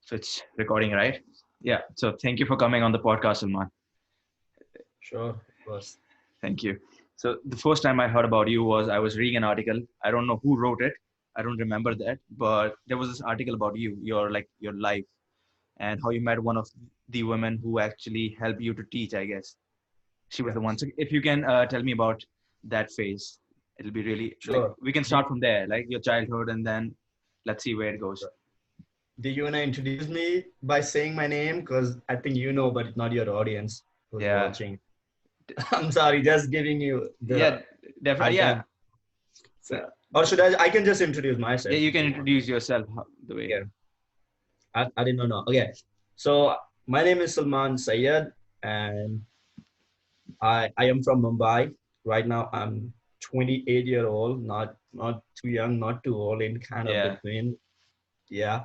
So it's recording, right? Yeah. So thank you for coming on the podcast, Salman. Sure, of course. Thank you. So the first time I heard about you was I was reading an article. I don't know who wrote it. I don't remember that, but there was this article about you, your life, and how you met one of the women who actually helped you to teach. I guess she was Yeah, the one. So if you can tell me about that phase, it'll be really like sure. we can Do, start from there, like your childhood, and then let's see where it goes. do you want to introduce me by saying my name? Because I think you know, but not your audience who's Yeah. watching. I'm sorry, just giving you the Yeah. Definitely. hard Yeah. time. So, or should I? I can just introduce Yeah. myself You if can you want. introduce yourself the way. Yeah, I did not know. Okay, so my name is Salman Sayed, and I am from Mumbai. Right now, I'm 28-year old, not too young, not too old, in kind of Yeah. between. Yeah.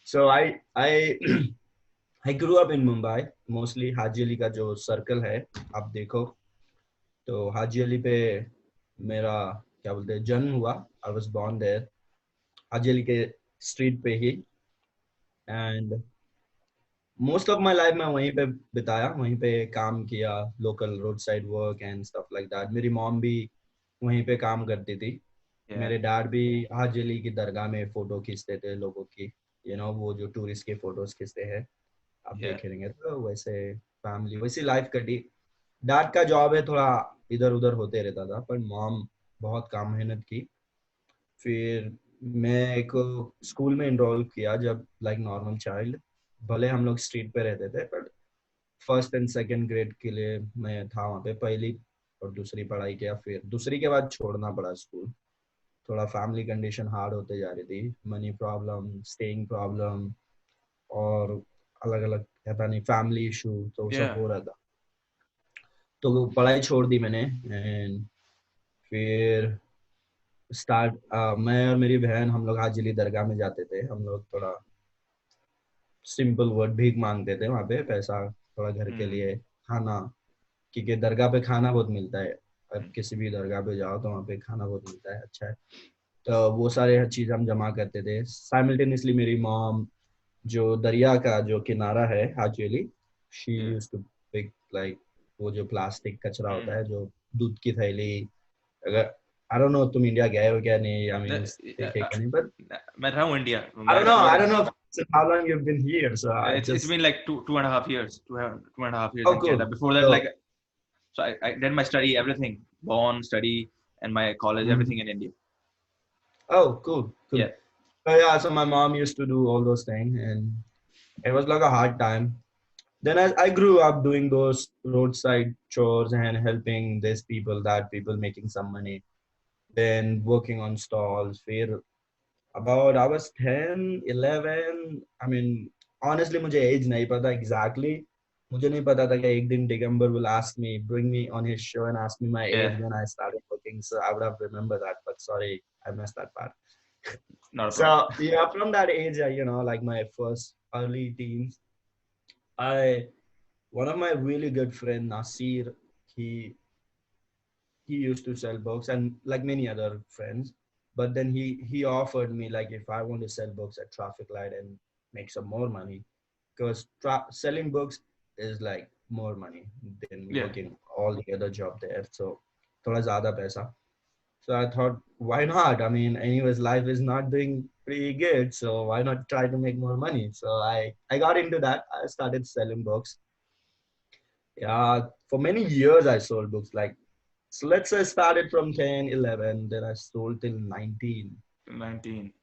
So I I grew up in Mumbai, mostly Haji Ali का जो circle है आप देखो तो हाजी अली पे मेरा क्या बोलते हैं जन्म हुआ I was born there Haji Ali के स्ट्रीट पे ही and most of my life मैं वहीं पे बिताया वहीं पे काम किया local road side work and stuff like that मेरी मॉम भी वहीं पे काम करती थी Yeah. मेरे डैड भी हाजी अली की दरगाह में फोटो खींचते थे लोगों की वो जो टूरिस्ट के फोटोज खींचते हैं आप Yeah. देखे रहेंगे तो वैसे फैमिली वैसी लाइफ कटी डैड का जॉब है थोड़ा इधर उधर होते रहता था पर मॉम बहुत काम मेहनत की फिर मैं एक स्कूल में इनरोल किया जब लाइक नॉर्मल चाइल्ड भले हम लोग स्ट्रीट पे रहते थे पर फर्स्ट एंड सेकंड ग्रेड के लिए मैं था वहाँ पे पहली और दूसरी पढ़ाई किया फिर दूसरी के बाद छोड़ना पड़ा स्कूल थोड़ा फैमिली कंडीशन हार्ड होते जा रही थी मनी प्रॉब्लम स्टेइंग प्रॉब्लम और अलग अलग कहता नहीं फैमिली इशू तो वो सब Yeah. हो रहा था तो वो पढ़ाई छोड़ दी मैंने एंड फिर मैं और मेरी बहन हम लोग हाजिली दरगाह में जाते थे हम लोग थोड़ा सिंपल वर्ड भीख मांगते थे वहाँ पे पैसा थोड़ा घर के Hmm. लिए खाना क्योंकि दरगाह पे खाना बहुत मिलता है अब Hmm. किसी भी दरगाह पे जाओ तो वहाँ पे खाना बहुत मिलता है अच्छा है तो वो सारे चीज हम जमा करते थे साइमल्टेनियसली मेरी मॉम जो दरिया का जो किनारा है Haji Ali she Yeah. Used to pick like वो जो प्लास्टिक कचरा होता Hmm. है जो दूध की थैली अगर आई डोंट नो तुम इंडिया गए हो क्या नहीं आई मीन देखे क्या नहीं बट मैं रहा हूँ इंडिया I मैं don't know how long you've been here so I it's just been like two and a half years, two and a half years oh in Canada. cool Before that, like so so I did my study, everything, born, study, and my college, everything mhm. in India. Oh cool Yeah. so yeah so my mom used to do all those things and it was like a hard time then I grew up doing those roadside chores and helping these people that people making some money then working on stalls फिर about I was 10 11 I mean honestly मुझे age नहीं पता exactly मुझे नहीं पता था कि एक दिन Digamber will ask me bring me on his show and ask me my Yeah. age when I started working so I would have remembered that but sorry I missed that part Not a problem. so yeah from that age like my first early teens I one of my really good friend Nasir he he used to sell books and like many other friends but then he offered me like if I want to sell books at traffic light and make some more money because selling books is like more money than Yeah. working all the other job there so thoda zyada paisa so I thought why not I mean anyways life is not doing pretty good so why not try to make more money so I got into that I started selling books yeah for many years I sold books like so let's say I started from 10, 11, then I sold till 19. 19.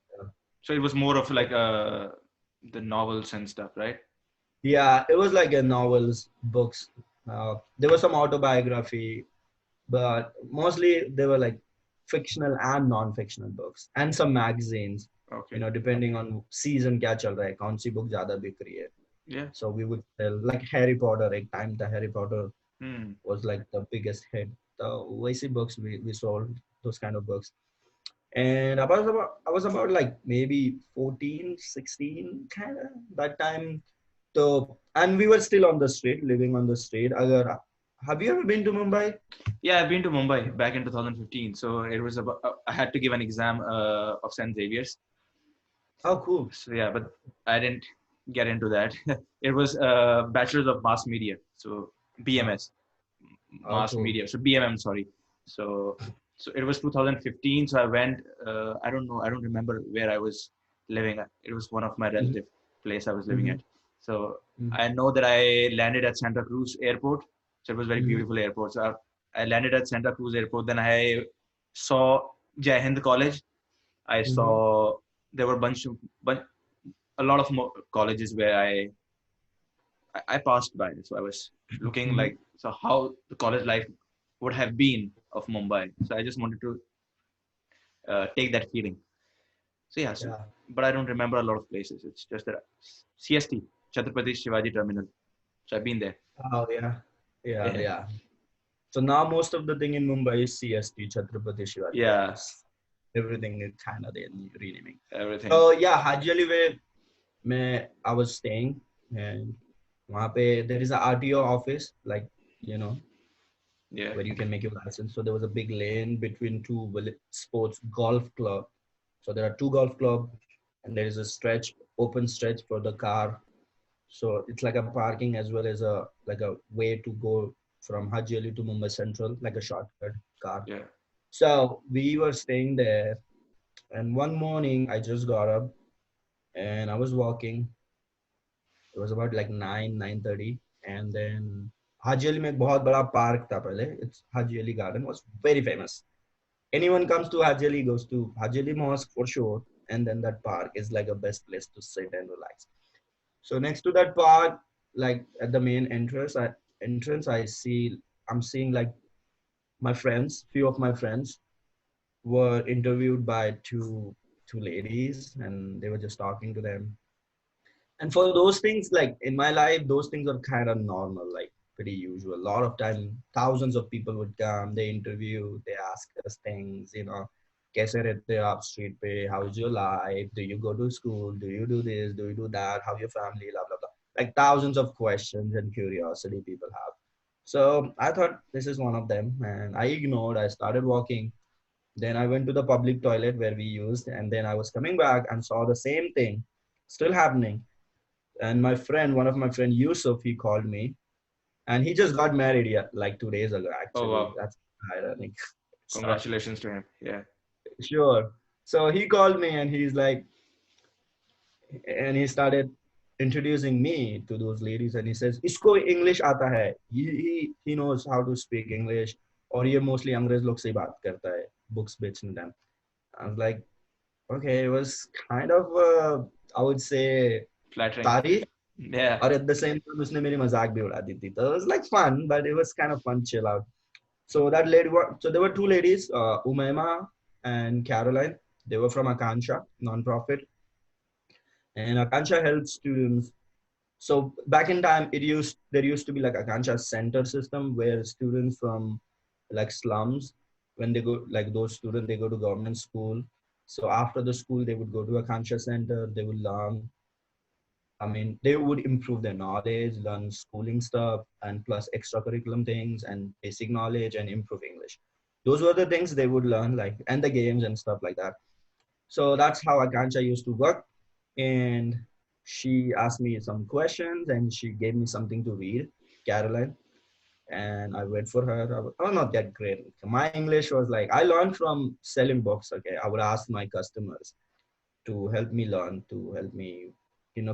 So it was more of like the novels and stuff, right? Yeah, it was like a novels, books. There was some autobiography, but mostly they were like fictional and non-fictional books and some magazines, Okay. depending on season kya chal raha hai, kaun si book zyada bik rahi hai. Yeah. So we would sell like Harry Potter, ek time the Harry Potter Hmm. was like the biggest hit. So we books we sold those kind of books. And I was about like maybe 14, 16 kind of that time. So and we were still on the street, living on the street. Have you ever been to Mumbai? Yeah, I've been to Mumbai back in 2015. So it was about I had to give an exam of St. Xavier's. Oh, cool. So yeah, but I didn't. get into that. It was Bachelor's of Mass Media, so Uh, BMS, oh, Mass cool. Media, so BMM, sorry. So so it was 2015. So I went. I don't know. I don't remember where I was living at. It was one of my Mm-hmm. relative place I was living Mm-hmm. at. So I know that I landed at Santa Cruz Airport. So it was very Mm-hmm. beautiful airport. So I landed at Santa Cruz Airport. Then I saw Jai Hind College. I Mm-hmm. saw there were a lot of colleges where I passed by. So I was looking Mm-hmm. like so how the college life would have been of Mumbai. So I just wanted to take that feeling. So yeah. So Yeah. but I don't remember a lot of places. It's just that CST, Chhatrapati Shivaji Terminal. So I've been there. Oh, yeah. Yeah, Yeah. yeah. So now most of the thing in Mumbai is CST, Chhatrapati Shivaji Yeah. Terminus. Everything is kind of they renaming. Everything. So yeah, Haji Ali where I was staying, and वहाँ पे there is a RTO office, like, you know, Yeah. where you can make your license. So there was a big lane between two sports golf club. So there are two golf club, and there is a stretch, open stretch for the car. So it's like a parking as well as a like a way to go from Haji Ali to Mumbai Central, like a shortcut car. Yeah. So we were staying there, and one morning I just got up and I was walking. It was about like 9:30, and then Haji Ali में एक बहुत बड़ा park था पहले. It's Haji Ali Garden was very famous. Anyone comes to Haji Ali goes to Haji Ali Mosque for sure, and then that park is like a best place to sit and relax. So next to that park, like at the main entrance, I'm seeing like my friends, few of my friends were interviewed by two ladies, and they were just talking to them. And for those things, like in my life, those things are kind of normal, like pretty usual. A lot of time, thousands of people would come, they interview, they ask us things, कैसे रहते हो आप street पे, how's your life, do you go to school, do you do this, do you do that, how your family, blah blah blah. Like thousands of questions and curiosity people have. So I thought this is one of them, and I ignored. I started walking. Then I went to the public toilet where we used, and then I was coming back and saw the same thing still happening. And my friend, one of my friend Yusuf, he called me, and he just got married, yeah, like 2 days ago. Oh Actually, wow. that's ironic. So Congratulations to him. Yeah. sure. So he called me, and he's like, and he started introducing me to those ladies, and he says, "Isko English आता है." He knows how to speak English. और ये mostly अंग्रेज लोग से ही बात करता है, books बेचने time. I was like, okay, it was kind of I would say Flattering. तारीफ. Yeah. Or at the same time, उसने मेरी मजाक भी उड़ा दी थी. So it was like fun, but it was kind of fun, chill out. So that lady, so there were two ladies, Umaima and Caroline. They were from Akansha non-profit, and Akansha helps students. So back in time, there used to be like Akansha center system where students from like slums, when they go, like those students, they go to government school. So after the school, they would go to Akansha center. They would learn, I mean, they would improve their knowledge, learn schooling stuff, and plus extracurriculum things and basic knowledge and improve English. Those were the things they would learn, like, and the games and stuff like that. So that's how Akansha used to work. And she asked me some questions and she gave me something to read, Caroline. And I read for her. I was not that great. My English was like, I learned from selling books. Okay. I would ask my customers to help me learn, to help me,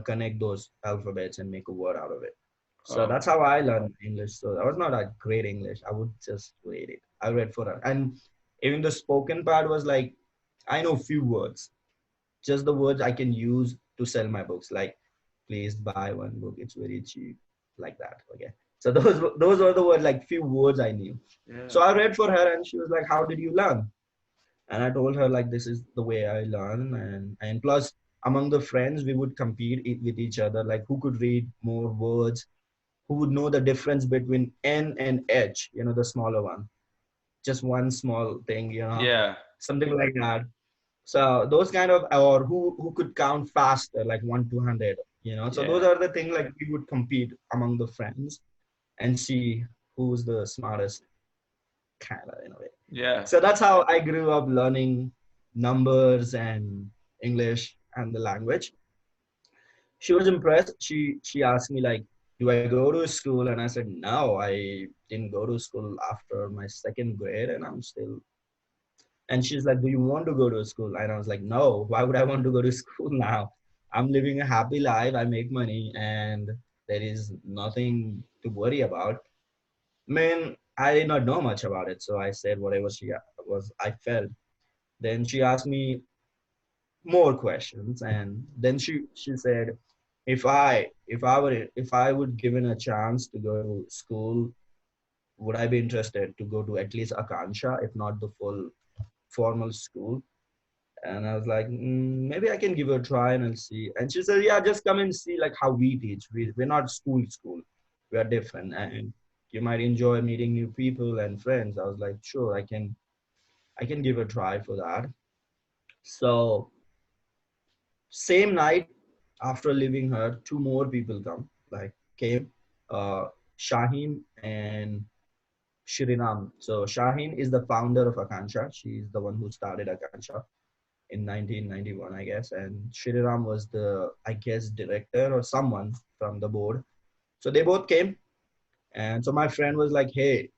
connect those alphabets and make a word out of it. So Oh. that's how I learned English. So I was not a great English. I would just read it. I read for her. And even the spoken part was like, I know few words, just the words I can use to sell my books. Like, please buy one book. It's very cheap. Like that. Okay. So those were the words, like few words I knew. Yeah. So I read for her and she was like, how did you learn? And I told her like this is the way I learn, and plus among the friends we would compete with each other, like who could read more words, who would know the difference between N and H, the smaller one, just one small thing, Yeah. something like that. So those kind of, or who could count faster, like 1 to 100, So those Yeah. are the things, like we would compete among the friends and see who's the smartest, kind of in a way. Yeah. So that's how I grew up learning numbers and English and the language. She was impressed. She asked me like, "Do I go to school?" And I said, "No, I didn't go to school after my second grade, and I'm still." And she's like, "Do you want to go to school?" And I was like, "No, why would I want to go to school now? I'm living a happy life. I make money, and there is nothing to worry about." I mean, I did not know much about it, so I said whatever she was. I felt. Then she asked me more questions, and then she said, if I would given a chance to go to school, would I be interested to go to at least Akansha, if not the full formal school? And I was like, maybe I can give it a try and I'll see. And she said, yeah, just come and see like how we teach. We're not school. We are different, and you might enjoy meeting new people and friends. I was like, sure, I can give it a try for that. So same night after leaving her, two more people came, uh, Shaheen and Shriram. So Shaheen is the founder of Akansha. She's the one who started Akansha in 1991, I guess. And Shriram was the, I guess, director or someone from the board. So they both came. And so my friend was like, hey,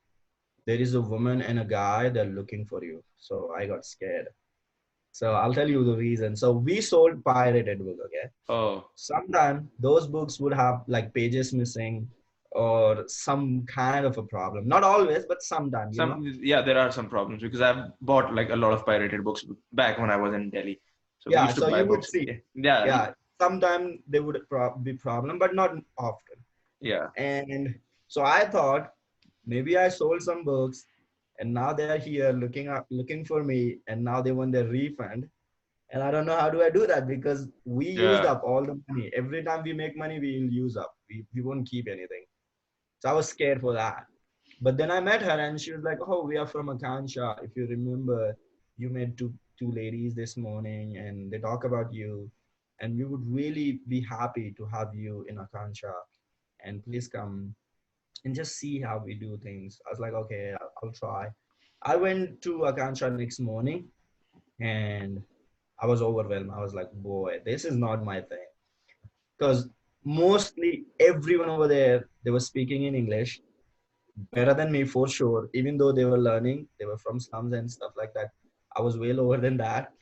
there is a woman and a guy, they're looking for you. So I got scared. So I'll tell you the reason. So we sold pirated book, okay? Oh, Sometimes those books would have like pages missing or some kind of a problem. Not always, but sometimes, you know. yeah, there are some problems because I've bought like a lot of pirated books back when I was in Delhi. So we Yeah, used to so buy you would books. see. Yeah, Yeah, sometimes there would be problem, but not often. yeah, And so I thought maybe I sold some books and now they're here looking for me and now they want their refund. And I don't know how do I do that because we used yeah, up all the money. Every time we make money, we'll use up. We won't keep anything. So I was scared for that. But then I met her and she was like, "Oh, we are from Akansha. If you remember, you met two ladies this morning and they talk about you. And we would really be happy to have you in Akansha. And please come and just see how we do things." I was like, "Okay, I'll try." I went to Akansha next morning and I was overwhelmed. I was like, boy, this is not my thing. Because mostly everyone over there, they were speaking in English better than me for sure. Even though they were learning, they were from slums and stuff like that. I was way lower than that.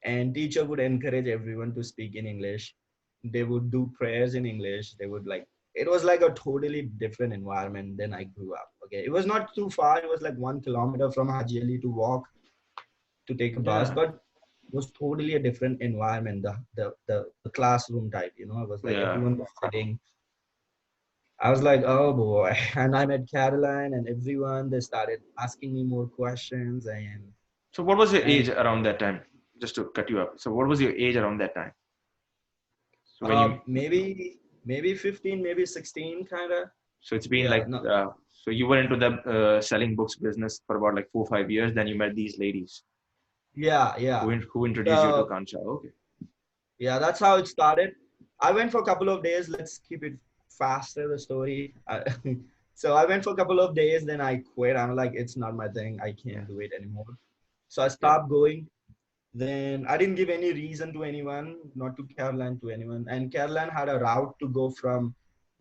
And teacher would encourage everyone to speak in English. They would do prayers in English. They would like it was like a totally different environment than I grew up. Okay. It was not too far. It was like 1 kilometer from Haji Ali to walk to take a bus, yeah, but it was totally a different environment. The classroom type, you know, it was like yeah. everyone was sitting. I was like, oh boy. And I met Caroline and everyone, they started asking me more questions So what was your and age around that time? Just to cut you up. So what was your age around that time? So when you, maybe 15, maybe 16 kind of. so it's been Yeah, like, no. so you were into the selling books business for about like 4 or 5 years. Then you met these ladies Yeah, yeah. who introduced you to So Kancha. Okay. yeah, that's how it started. I went for a couple of days. Let's keep it faster, the story. So I went for a couple of days, then I quit. I'm like, it's not my thing. I Yeah. can't do it anymore. So I Yeah. stopped going. Then I didn't give any reason to anyone, not to Caroline, to anyone. And Caroline had a route to go from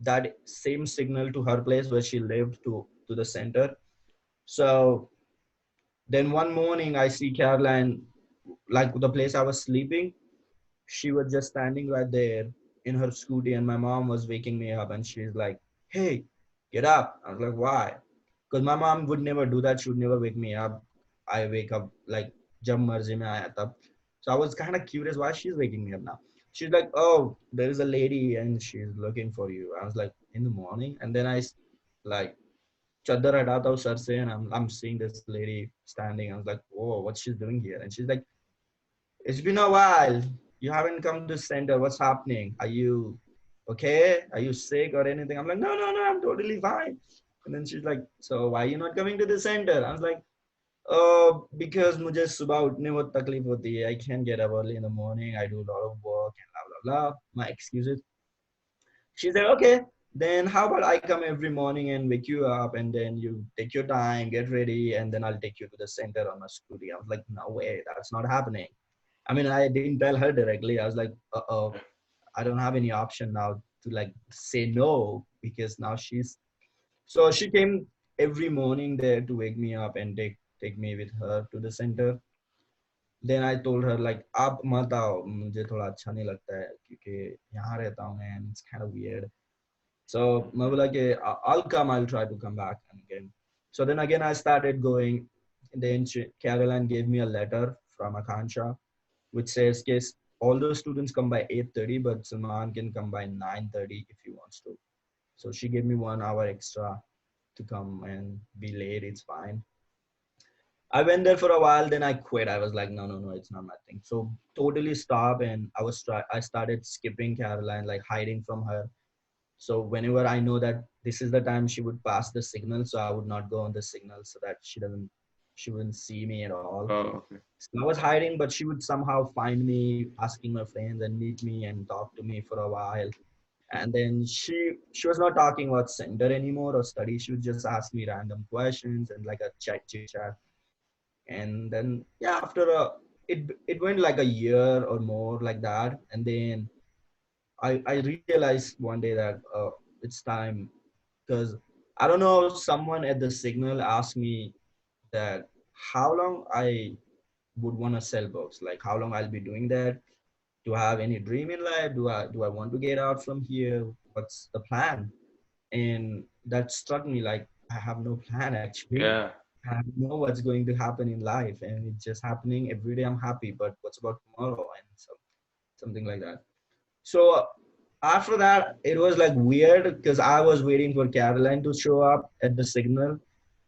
that same signal to her place where she lived to the center. So then one morning I see Caroline, like the place I was sleeping, she was just standing right there in her scooty and my mom was waking me up and she's like, hey, get up. I was like, why? Because my mom would never do that. She would never wake me up. I wake up like jab marzi mein aaya tab. So I was kind of curious why she's waking me up now. She's like, oh, there is a lady and she's looking for you. I was like, in the morning? And then like chadar hatata hu sar se and I'm seeing this lady standing. I was like, oh, what's she doing here? And she's like, it's been a while. You haven't come to the center. What's happening? Are you okay? Are you sick or anything? I'm like, no, no, no, I'm totally fine. And then she's like, so why are you not coming to the center? I was like, oh, because मुझे सुबह उठने बहुत तकलीफ होती है. I can't get up early in the morning. I do a lot of work and blah blah blah. My excuses. She said, okay, then how about I come every morning and wake you up and then you take your time, get ready, and then I'll take you to the center on my scooty. I was like, no way, that's not happening. I mean, I didn't tell her directly. I was like, uh-oh. I don't have any option now to like say no, because now she's, so she came every morning there to wake me up and take me with her to the center. Then I told her like आप मत आओ, मुझे थोड़ा अच्छा नहीं लगता है क्योंकि यहाँ रहता हूँ मैं, and it's kind of weird. So मैं बोला कि I'll come, I'll try to come back and again. So then again I started going. Then Caroline gave me a letter from Akansha which says, "Case all the students come by 8:30, but Salman can come by 9:30 if he wants to." So she gave me 1 hour extra to come and be late. It's fine. I went there for a while, then I quit. I was like, no, no, no, it's not my thing. So totally stop, and I started skipping Caroline, like hiding from her. So whenever I know that this is the time she would pass the signal, so I would not go on the signal so that she wouldn't see me at all. Oh, okay. So I was hiding, but she would somehow find me, asking my friends and meet me and talk to me for a while. And then she was not talking about center anymore or study. She would just ask me random questions and like a chit chat. And then yeah, after it went like a year or more like that. And then I realized one day that it's time, because I don't know, someone at the signal asked me that how long I would want to sell books, like how long I'll be doing that. Do I have any dream in life? Do I want to get out from here? What's the plan? And that struck me like I have no plan actually. Yeah. I know what's going to happen in life, and it's just happening every day. I'm happy, but what's about tomorrow? And something like that. So after that, it was like weird because I was waiting for Caroline to show up at the signal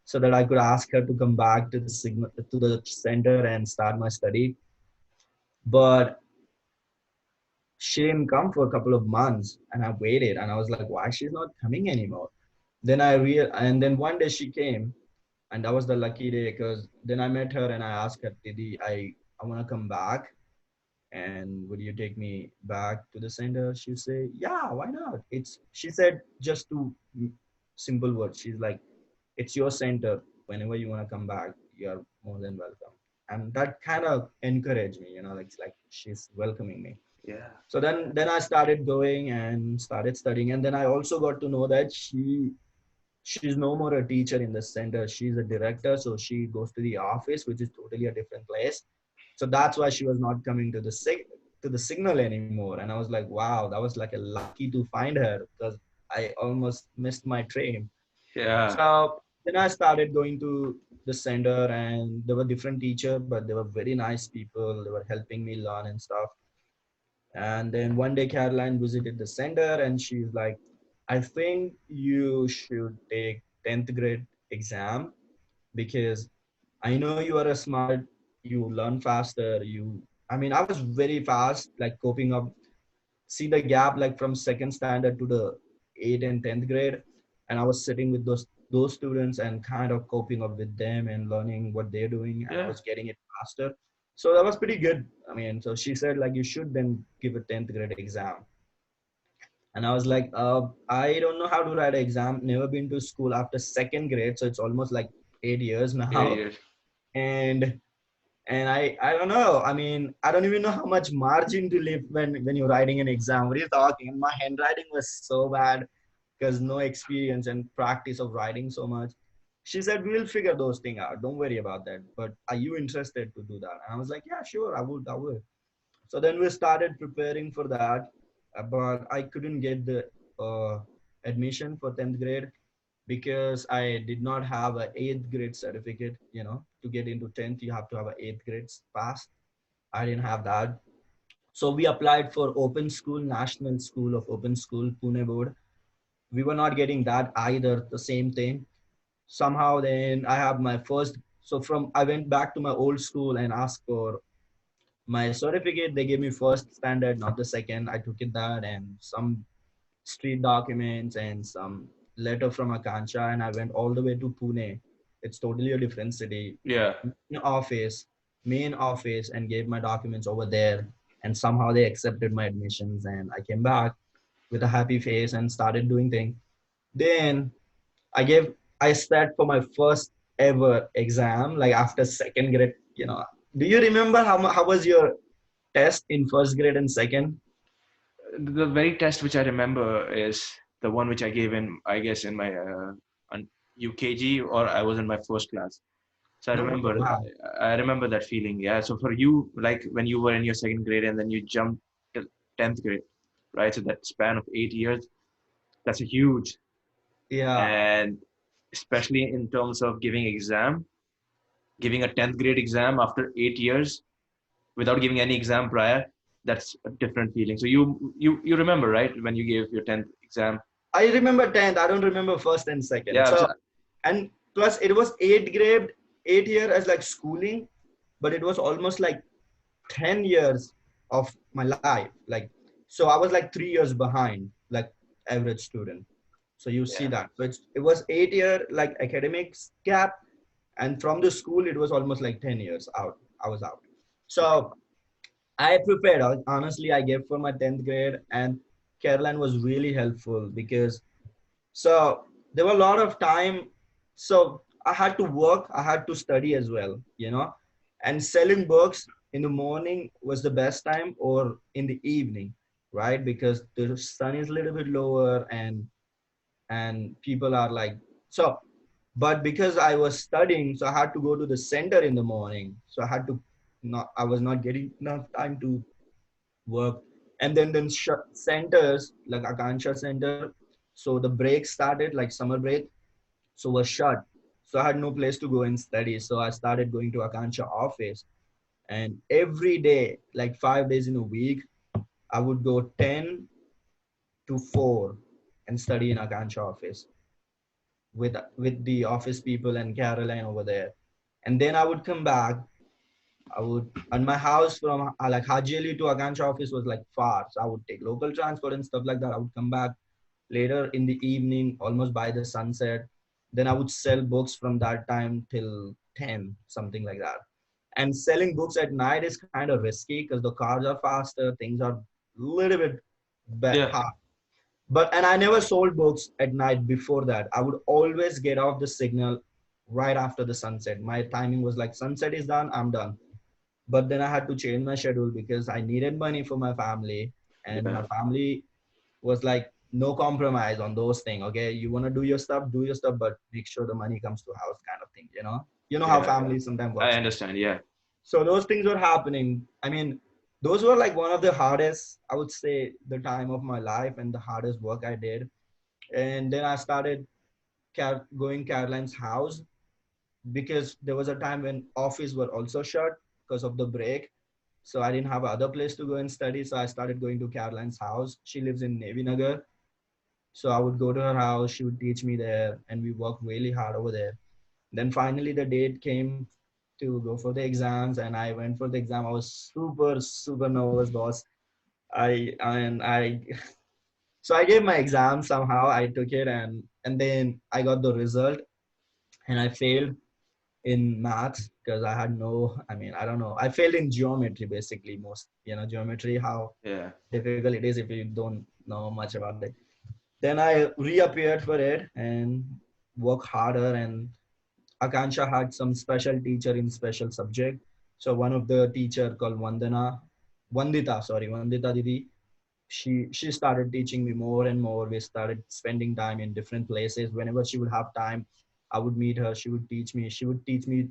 so that I could ask her to come back to the signal to the center and start my study. But she didn't come for a couple of months, and I waited, and I was like, why she's not coming anymore? And then one day she came, and that was the lucky day because then I met her and I asked her, Didi, I want to come back, and would you take me back to the center? She say, yeah, why not? She said just two simple words. She's like, it's your center. Whenever you want to come back, you're more than welcome. And that kind of encouraged me, like she's welcoming me. Yeah. So then I started going and started studying, and then I also got to know that she's no more a teacher in the center. She's a director, so she goes to the office, which is totally a different place. So that's why she was not coming to the signal anymore. And I was like, wow, that was like a lucky to find her because I almost missed my train. Yeah. So then I started going to the center, and there were different teachers, but they were very nice people. They were helping me learn and stuff. And then one day Caroline visited the center and she's like, I think you should take 10th grade exam because I know you are a smart, you learn faster. I mean, I was very fast, like coping up, see the gap like from second standard to the 8th and 10th grade. And I was sitting with those students and kind of coping up with them and learning what they're doing. And I Yeah. was getting it faster. So that was pretty good. I mean, so she said like, you should then give a 10th grade exam. And I was like, I don't know how to write an exam. Never been to school after second grade. So it's almost like 8 years now. 8 years. And I don't know. I mean, I don't even know how much margin to leave when you're writing an exam. What are you talking? And my handwriting was so bad because no experience and practice of writing so much. She said, we'll figure those things out. Don't worry about that. But are you interested to do that? And I was like, yeah, sure, I would. So then we started preparing for that, but I couldn't get the admission for 10th grade because I did not have an 8th grade certificate. To get into 10th, you have to have an 8th grade pass. I didn't have that. So we applied for Open School, National School of Open School, Pune board. We were not getting that either, the same thing. Somehow then I have my first, so I went back to my old school and asked for my certificate. They gave me first standard, not the second. I took it that and some street documents and some letter from Akansha, and I went all the way to Pune. It's totally a different city. Yeah. Main office, main office, and gave my documents over there. And somehow they accepted my admissions, and I came back with a happy face and started doing things. Then I sat for my first ever exam, like after second grade. Do you remember how was your test in first grade and second? the very test which I remember is the one which I gave in, I guess, in my UKG, or I was in my first class. So No, wow. I remember that feeling. Yeah. So for you, like when you were in your second grade and then you jumped to 10th grade, right? So that span of 8 years, that's a huge, Yeah, and especially in terms of giving a 10th grade exam after 8 years without giving any exam prior, that's a different feeling. So you remember, right, when you gave your 10th exam? I remember 10th. I don't remember first and second. Yeah. So, So, and plus it was 8th grade, 8 year as like schooling, but it was almost like 10 years of my life. Like, so I was like 3 years behind, like average student. So you see yeah. that. So it was 8 year like academics gap, and from the school it was almost like 10 years out. I was out. Okay. So I prepared. Honestly, I gave for my 10th grade, and Caroline was really helpful because so there were a lot of time. So I had to work, I had to study as well, and selling books in the morning was the best time or in the evening, right? Because the sun is a little bit lower and people are like, so, but because I was studying, so I had to go to the center in the morning. So I was not getting enough time to work. And then centers like Akansha Center. So the break started like summer break, so was shut. So I had no place to go and study. So I started going to Akansha office, and every day, like 5 days in a week, I would go 10 to 4 and study in Akansha office with the office people and Caroline over there. And then I would come back. I would, and my house from like Haji Ali to Akansha office was like far. So I would take local transport and stuff like that. I would come back later in the evening, almost by the sunset. Then I would sell books from that time till 10, something like that. And selling books at night is kind of risky because the cars are faster, things are a little bit Yeah. hard. But, and I never sold books at night before that. I would always get off the signal right after the sunset. My timing was like sunset is done, I'm done. But then I had to change my schedule because I needed money for my family, and my Yeah. family was like no compromise on those things. Okay, you want to do your stuff, but make sure the money comes to house, kind of thing. You know how Yeah. families sometimes I works. understand. Yeah. So those things were happening. I mean, those were like one of the hardest, I would say, the time of my life and the hardest work I did. And then I started going Caroline's house because there was a time when office were also shut because of the break. So I didn't have other place to go and study. So I started going to Caroline's house. She lives in Navy Nagar. So I would go to her house. She would teach me there, and we worked really hard over there. Then finally the date came to go for the exams, and I went for the exam. I was super, super nervous, boss. I so I gave my exam somehow. I took it, and then I got the result, and I failed in maths because I had no, I mean, I don't know. I failed in geometry basically, most, geometry, how Yeah. difficult it is if you don't know much about it. Then I reappeared for it and worked harder. And Akansha had some special teacher in special subject. So one of the teacher called Vandita Didi, she started teaching me more and more. We started spending time in different places. Whenever she would have time, I would meet her. She would teach me. She would teach me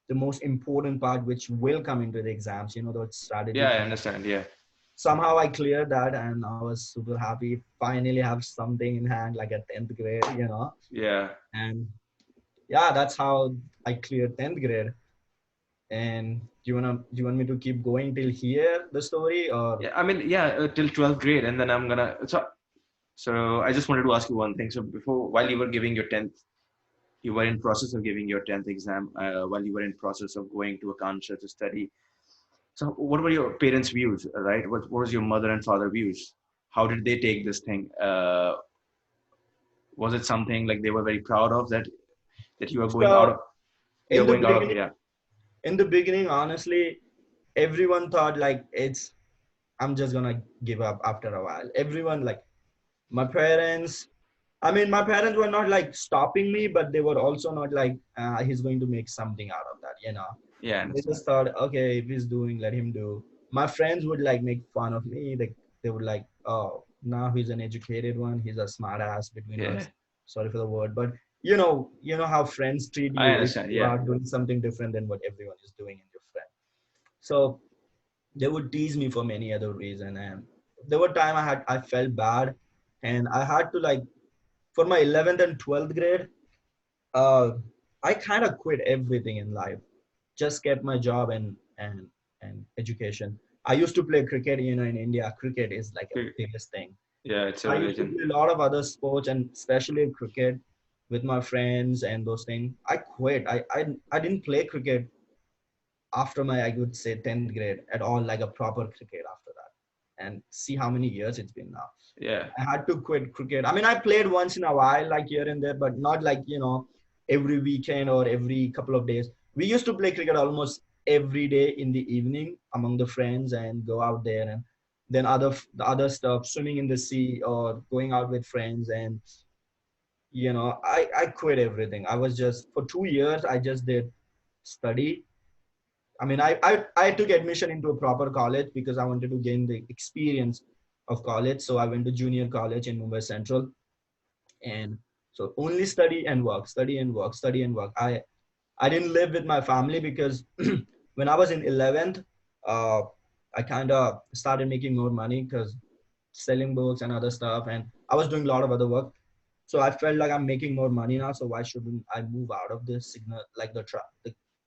the most important part, which will come into the exams. The Yeah. strategy I part. understand. Yeah. Somehow I cleared that, and I was super happy. Finally, have something in hand, like a 10th grade. Yeah. And yeah, that's how I cleared 10th grade. And do you want me to keep going till here the story, or Yeah. I mean, yeah, till 12th grade, and then I'm gonna. So I just wanted to ask you one thing. So before, while you were giving your 10th, you were in process of giving your 10th exam. While you were in process of going to Akansha to study. So what were your parents' views? Right? What was your mother and father views? How did they take this thing? Was it something like they were very proud of, that you are going out so of, in you're the going out of, beginning yeah. in the beginning, honestly, everyone thought like I'm just gonna give up after a while. Everyone, like my parents, I mean, my parents were not like stopping me, but they were also not like he's going to make something out of that. Yeah, I They understand. just thought, okay, if he's doing, let him do. My friends would like make fun of me. They would like, now he's an educated one. He's a smart ass between Yeah. us. Sorry for the word, but you know how friends treat I you if understand. you Yeah. are doing something different than what everyone is doing in your friend. So they would tease me for many other reason, and there were time I felt bad, and I had to like for my 11th and 12th grade, uh, I kind of quit everything in life, just kept my job and education. I used to play cricket. In India, cricket is like a Okay. biggest thing. Yeah, it's a I used to religion. play a lot of other sports and especially cricket with my friends and those things. I quit. I didn't play cricket after my, I would say, 10th grade at all, like a proper cricket after that. And see how many years it's been now. Yeah. I had to quit cricket. I mean, I played once in a while, like here and there, but not like, every weekend or every couple of days. We used to play cricket almost every day in the evening among the friends and go out there, and then the other stuff, swimming in the sea or going out with friends. And, I quit everything. I was just, for 2 years, I just did study. I mean, I took admission into a proper college because I wanted to gain the experience of college. So I went to junior college in Mumbai Central, and so only study and work, study and work, study and work. I didn't live with my family because when I was in 11th, uh, I kind of started making more money because selling books and other stuff, and I was doing a lot of other work. So I felt like I'm making more money now, so why shouldn't I move out of this signal, like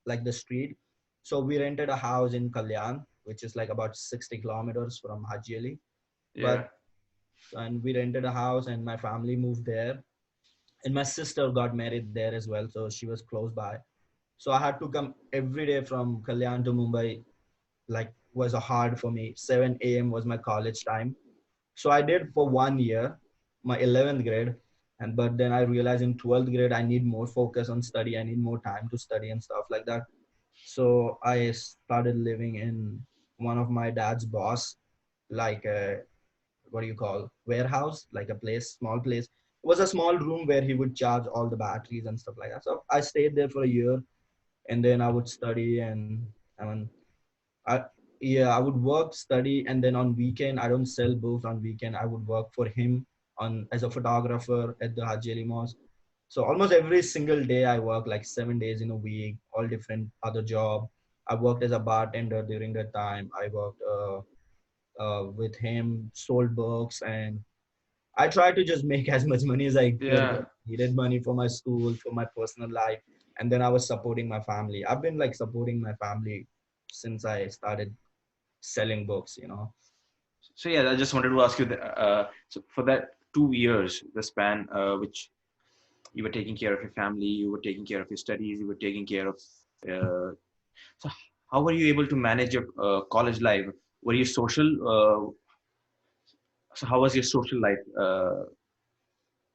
like the street? So we rented a house in Kalyan, which is like about 60 kilometers from Haji Ali. Yeah. But and we rented a house, and my family moved there, and my sister got married there as well, so she was close by. So I had to come every day from Kalyan to Mumbai. Like, was a hard for me. 7 a.m. was my college time. So I did for 1 year, my 11th grade. And but then I realized in 12th grade, I need more focus on study. I need more time to study and stuff like that. So I started living in one of my dad's boss, like a, what do you call, warehouse, like a place, small place. It was a small room where he would charge all the batteries and stuff like that. So I stayed there for a year, and then I would study. And I mean, I yeah, I would work, study, and then on weekend I don't sell books on weekend. I would work for him on as a photographer at the Haji Ali Mosque. So almost every single day I work like 7 days in a week, all different other job. I worked as a bartender during that time. I worked with him, sold books, and I tried to just make as much money as I could. Yeah. Needed money for my school, for my personal life, and then I was supporting my family. I've been like supporting my family since I started selling books. So yeah, I just wanted to ask you that. So for that 2 years, the span which you were taking care of your family, you were taking care of your studies, you were taking care of. Uh, so how were you able to manage your college life? Were you social? So how was your social life?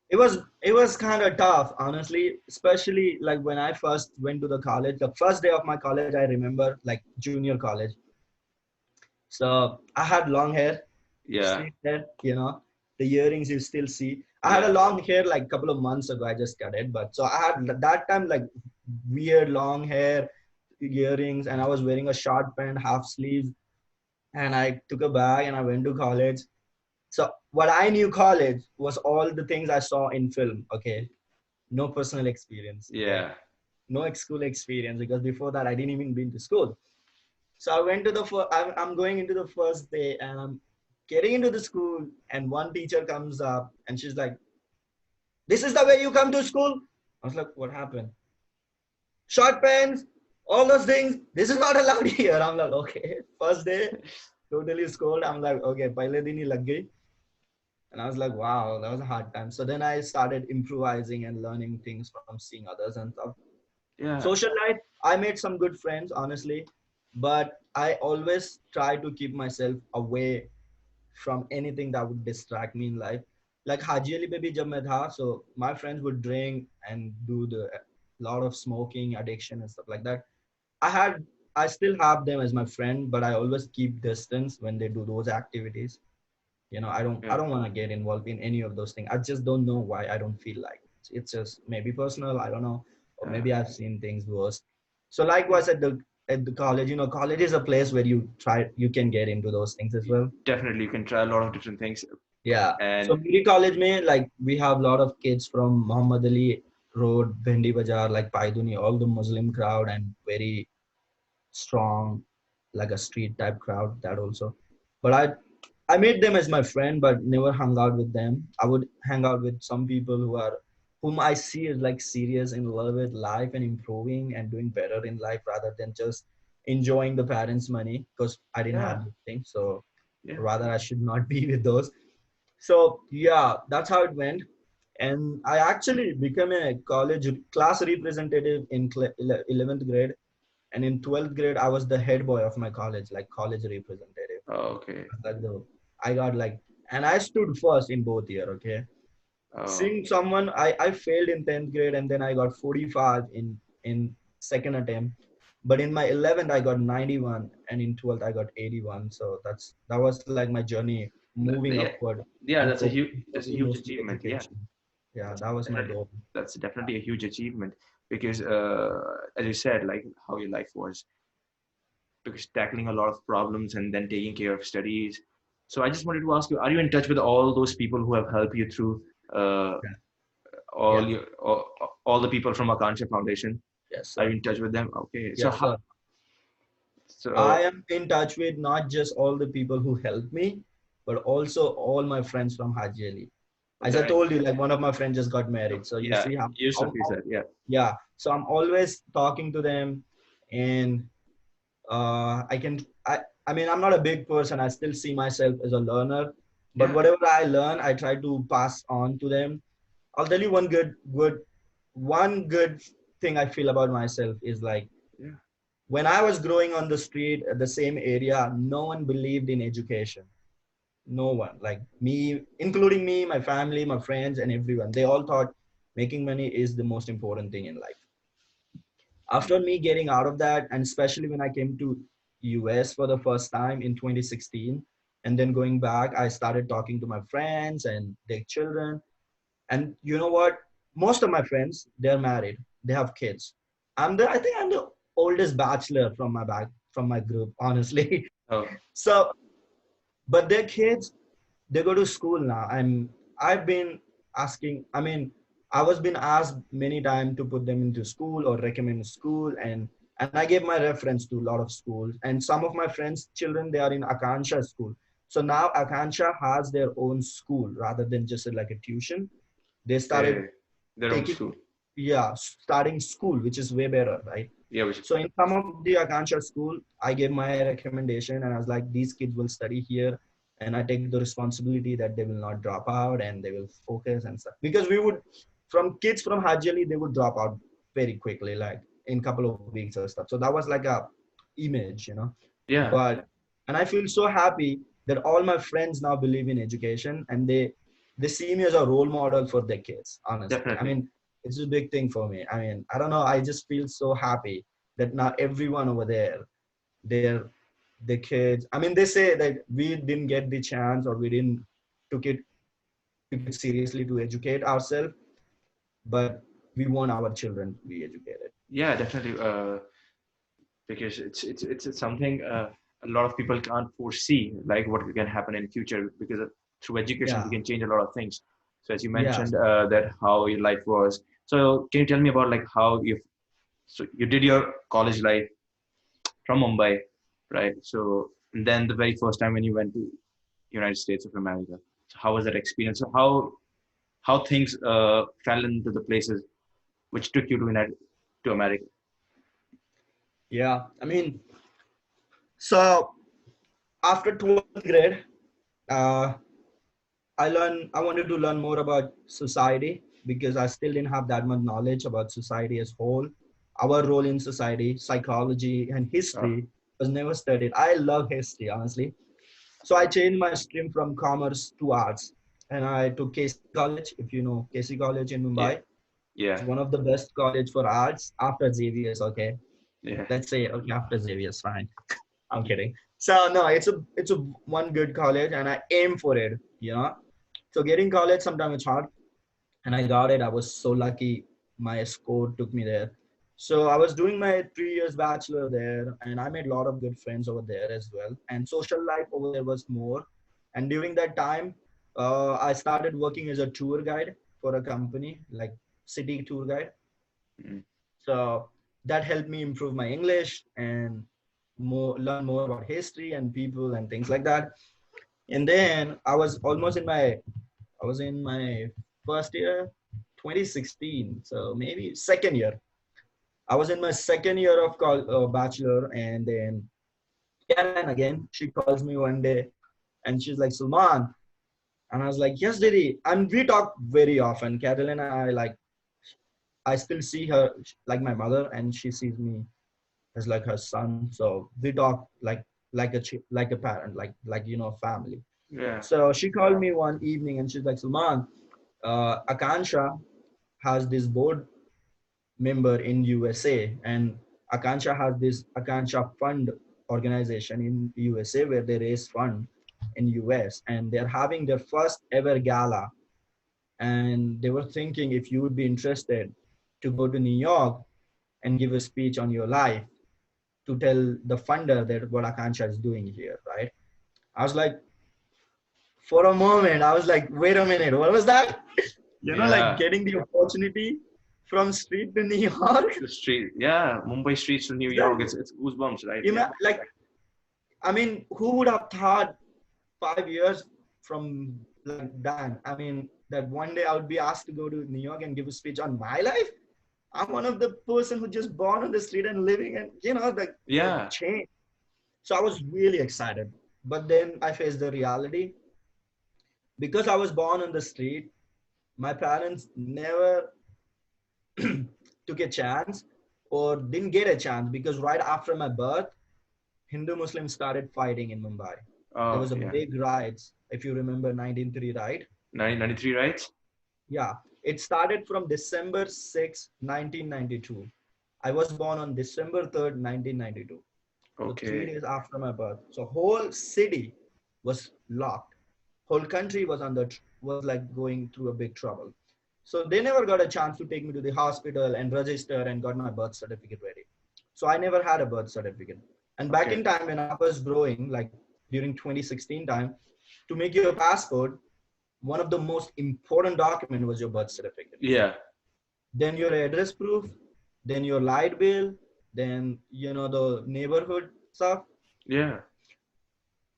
It was kind of tough, honestly, especially like when I first went to the college. The first day of my college, I remember, like junior college. So I had long hair, Yeah. straight hair, the earrings you still see. I had a Yeah. long hair like a couple of months ago. I just cut it, but so I had that time like weird long hair, earrings, and I was wearing a short pant, half sleeves, and I took a bag and I went to college. So what I knew college was all the things I saw in film. Okay, no personal experience. Okay, Yeah. no school experience because before that I didn't even been to school. So I went to the first. I'm going into the first day and I'm getting into the school, and one teacher comes up and she's like, "This is the way you come to school." I was like, "What happened?" Short pants, all those things. This is not allowed here. I'm like, "Okay." First day, totally scolded. I'm like, "Okay." पहले दिन ही लग गई. And I was like, wow, that was a hard time. So then I started improvising and learning things from seeing others and stuff. Yeah. Social life, I made some good friends, honestly, but I always try to keep myself away from anything that would distract me in life. Like Haji Ali Baby jab main tha, so my friends would drink and do the lot of smoking, addiction and stuff like that. I had I still have them as my friend, but I always keep distance when they do those activities. I Yeah. don't want to get involved in any of those things. I just don't know why. I don't feel like it's just maybe personal, I don't know, or Yeah. maybe I've seen things worse. So likewise at the at the college. College is a place where you can get into those things as well. Definitely, you can try a lot of different things. Yeah. So And Miri College mein, like we have a lot of kids from Muhammad Ali Road, Bhendi Bazaar, like Paiduni, all the Muslim crowd and very strong, like a street type crowd that also. But I made them as my friend, but never hung out with them. I would hang out with some people whom I see as like serious in love with life and improving and doing better in life rather than just enjoying the parents' money because I didn't yeah, have those things. So yeah. rather I should not be with those. So yeah, that's how it went. And I actually became a college class representative in 11th grade. And in 12th grade, I was the head boy of my college, like college representative. Oh, okay. Like I got like, and I stood first in both year. Okay, Oh, seeing someone, I failed in 10th grade, and then I got 45 in second attempt. But in my 11th, I got 91, and in 12th, I got 81. So that was like my journey moving yeah, upward yeah. and That's a focusing huge mostly achievement. Yeah, education. Yeah, that was my definitely. goal. That's definitely a huge achievement because, as you said, like how your life was, because tackling a lot of problems and then taking care of studies. So I just wanted to ask you: are you in touch with all those people who have helped you through uh, Yeah. all Yeah. your all the people from Akansha Foundation? Yes, Are sir. you in touch with them? Okay. So Yes, how? sir. I So am in touch with not just all the people who helped me, but also all my friends from Haji Ali. As I right. told you, like one of my friends just got married. So you Yeah. see Yusuf, you said, yeah. yeah. So I'm always talking to them, and I can I mean I'm not a big person. I still see myself as a learner, but Yeah. whatever I learn, I try to pass on to them. I'll tell you one good thing I feel about myself is like Yeah. when I was growing on the street at the same area, no one believed in education. No one, like me, including me, my family, my friends, and everyone. They all thought making money is the most important thing in life. After me getting out of that, and especially when I came to US for the first time in 2016, and then going back, I started talking to my friends and their children. And you know what? Most of my friends, they're married. They have kids. I think I'm the oldest bachelor from my group, honestly. Oh, So, but their kids, they go to school now. I've been asking, I mean, I was been asked many times to put them into school or recommend school, and I gave my reference to a lot of schools. And some of my friends' children, they are in Akansha school. So now Akansha has their own school rather than just like a tuition. They started okay. Their own taking, school. yeah, starting school, which is way better, right? Yeah, which, So in some of the Akansha school, I gave my recommendation and I was like, these kids will study here, and I take the responsibility that they will not drop out and they will focus and stuff. Because we would, from kids from Haji Ali, they would drop out very quickly, like in a couple of weeks or stuff. So that was like a image. yeah, But and I feel so happy that all my friends now believe in education and they see me as a role model for their kids. Honestly, I definitely. mean, it's a big thing for me. I mean, I don't know. I just feel so happy that now everyone over there, they're the kids. I mean, they say that we didn't get the chance or we didn't took it took it seriously to educate ourselves, but we want our children to be educated. Yeah, definitely. Because it's something a lot of people can't foresee, like what can happen in future. Because through education, we Yeah, can change a lot of things. So as you yeah, mentioned, that how your life was. So can you tell me about like how you so you did your college life from Mumbai, right? So and then the very first time when you went to United States of America, so how was that experience? So how things fell into the places which took you to America? yeah. I mean, so after 12th grade, uh, I wanted to learn more about society because I still didn't have that much knowledge about society as whole. Our role in society, psychology, and Oh, history was never studied. I love history, honestly. So I changed my stream from commerce to arts, and I took KC College. If you know KC College in yeah, Mumbai, it's yeah, one of the best college for arts after Xavier's. Okay, yeah. let's say okay after Xavier's, fine. I'm kidding. So no, it's a one good college, and I aim for it. So getting college sometimes it's hard, and I got it. I was so lucky. My score took me there. So I was doing my 3 years bachelor there, and I made a lot of good friends over there as well. And social life over there was more. And during that time, I started working as a tour guide for a company, like city tour guide. Mm. So that helped me improve my English and learn more about history and people and things like that. And then I was in my first year, 2016. So maybe second year. I was in my second year of bachelor, and then Caroline again, she calls me one day, and she's like, Salman. And I was like, yes, Didi. And we talk very often. Caroline and I, like, I still see her like my mother, and she sees me as like her son. So we talk like a parent, family. Yeah. So she called me one evening, and she's like, Salman, Akansha has this board member in USA, and Akansha has this Akansha Fund organization in USA where they raise fund in US, and they're having their first ever gala. And they were thinking if you would be interested to go to New York and give a speech on your life to tell the funder that what Akansha is doing here, right? I was like, for a moment, I was like, wait a minute, what was that? Like Yeah. getting the opportunity from street to New York. The street. Yeah. Mumbai streets to New York. It's goosebumps, right? Yeah. Like, I mean, who would have thought 5 years from like that? I mean, that one day I would be asked to go to New York and give a speech on my life. I'm one of the person who just born on the street and living, and the Yeah. change. So I was really excited. But then I faced the reality. Because I was born on the street, my parents never took a chance or didn't get a chance because right after my birth, Hindu Muslims started fighting in Mumbai. There Oh, was a yeah. big riots, if you remember 1903, right? 1993, right? Yeah, it started from December 6, 1992. I was born on December 3rd, 1992. So three Okay. days after my birth. So whole city was locked. Whole country was like going through a big trouble. So they never got a chance to take me to the hospital and register and got my birth certificate ready. So I never had a birth certificate. And back Okay. in time when I was growing, like during 2016 time, to make your passport, one of the most important document was your birth certificate. Yeah. Then your address proof, then your light bill, then the neighborhood stuff. Yeah.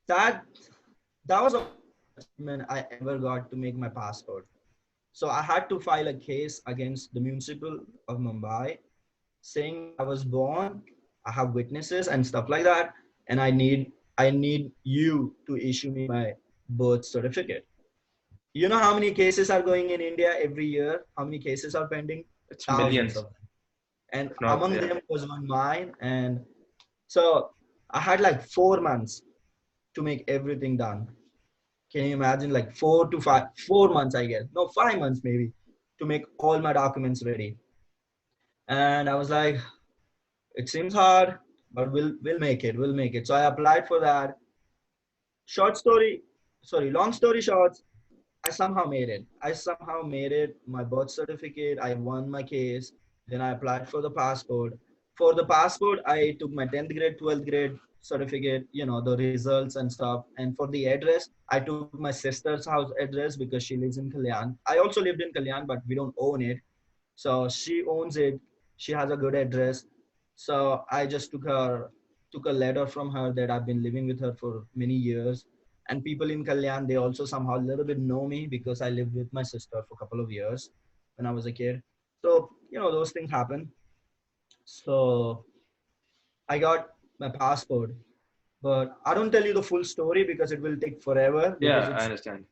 That that was one of the best achievement I ever got to make my passport. So I had to file a case against the municipal of Mumbai saying that I was born, I have witnesses and stuff like that, and I need you to issue me my birth certificate. You know how many cases are going in India every year? How many cases are pending? It's Thousands millions, of them. And if not, among yeah. them was one mine. And so I had like 4 months to make everything done. Can you imagine, like 4 months, I guess? No, 5 months maybe, to make all my documents ready. And I was like, it seems hard, but we'll make it. We'll make it. So I applied for that. Long story short, I somehow made it. I somehow made it. My birth certificate, I won my case. Then I applied for the passport. For the passport, I took my 10th grade, 12th grade certificate, the results and stuff. And for the address, I took my sister's house address because she lives in Kalyan. I also lived in Kalyan, but we don't own it. So she owns it. She has a good address. So I just took a letter from her that I've been living with her for many years. And people in Kalyan, they also somehow a little bit know me because I lived with my sister for a couple of years when I was a kid. So, those things happen. So I got my passport, but I don't tell you the full story because it will take forever because Yeah, I it's, understand.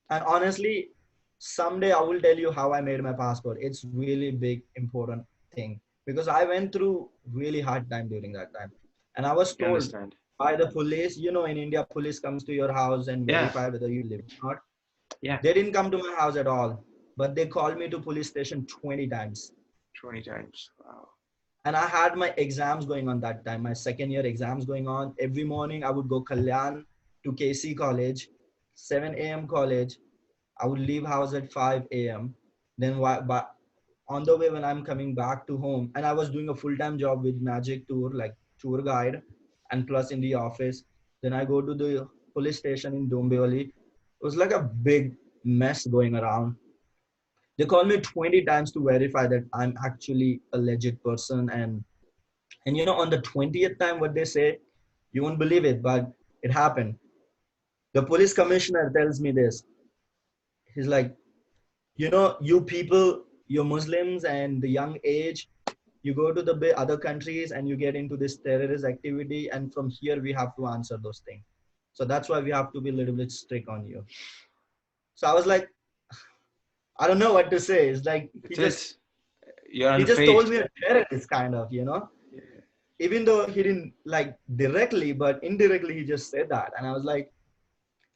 and honestly, someday I will tell you how I made my passport. It's really big, important thing because I went through really hard time during that time. And I was I told understand. by the police, in India, police comes to your house and Yeah. verify whether you live or not. Yeah. They didn't come to my house at all, but they called me to police station 20 times. 20 times. Wow. And I had my exams going on that time, my second year exams going on. Every morning I would go Kalyan to KC college, 7 a.m. college. I would leave house at 5 a.m. Then on the way when I'm coming back to home, and I was doing a full-time job with Magic Tour, like tour guide, and plus in the office. Then I go to the police station in Dombivli. It was like a big mess going around. They called me 20 times to verify that I'm actually a legit person. And you know, on the 20th time, what they say, you won't believe it, but it happened. The police commissioner tells me this. He's like, you know, you people, you're Muslims and the young age, you go to the other countries and you get into this terrorist activity. And from here, we have to answer those things. So that's why we have to be a little bit strict on you. So I was like, I don't know what to say. It's like That's it. You're he under just told fate. me a terrorist kind of, you know, even though he didn't like directly, but indirectly he just said that. And I was like,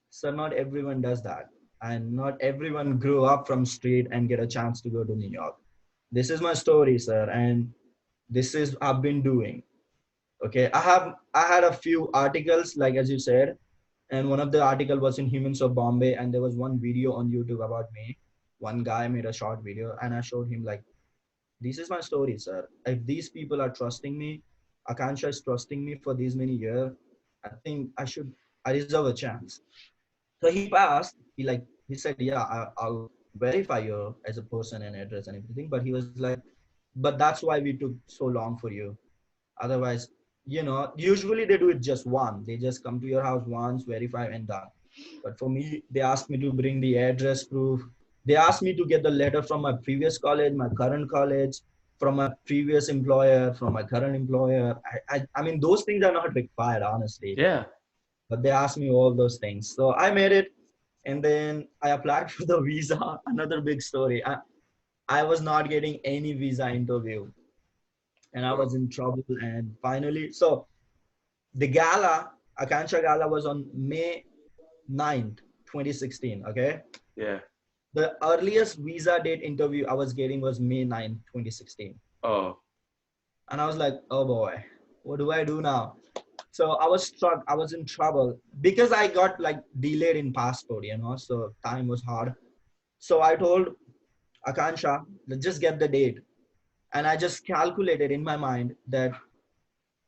sir, not everyone does that. And not everyone grew up from street and get a chance to go to New York. This is my story, sir, and this is I've been doing. Okay, I had a few articles, like as you said, and one of the article was in Humans of Bombay, and there was one video on YouTube about me. One guy made a short video, and I showed him like, this is my story, sir. If these people are trusting me, Akansha is trusting me for these many years, I think I deserve a chance. So he passed. He said, yeah, I'll verify you as a person and address and everything. But he was like, but that's why we took so long for you. Otherwise, you know, usually they do it just one. They just come to your house once, verify, and done. But for me, they asked me to bring the address proof. They asked me to get the letter from my previous college, my current college, from my previous employer, from my current employer. I mean, those things are not required, honestly. Yeah. But they asked me all those things. So I made it. And then I applied for the visa. Another big story. I was not getting any visa interview and I Oh, was in trouble. And finally, so the gala, Akansha Gala was on May 9th, 2016. Okay. yeah. The earliest visa date interview I was getting was May 9th, 2016. Oh, And I was like, oh boy, what do I do now? So I was struck, I was in trouble because I got like delayed in passport, you know, so time was hard. So I told Akansha, let's just get the date. And I just calculated in my mind that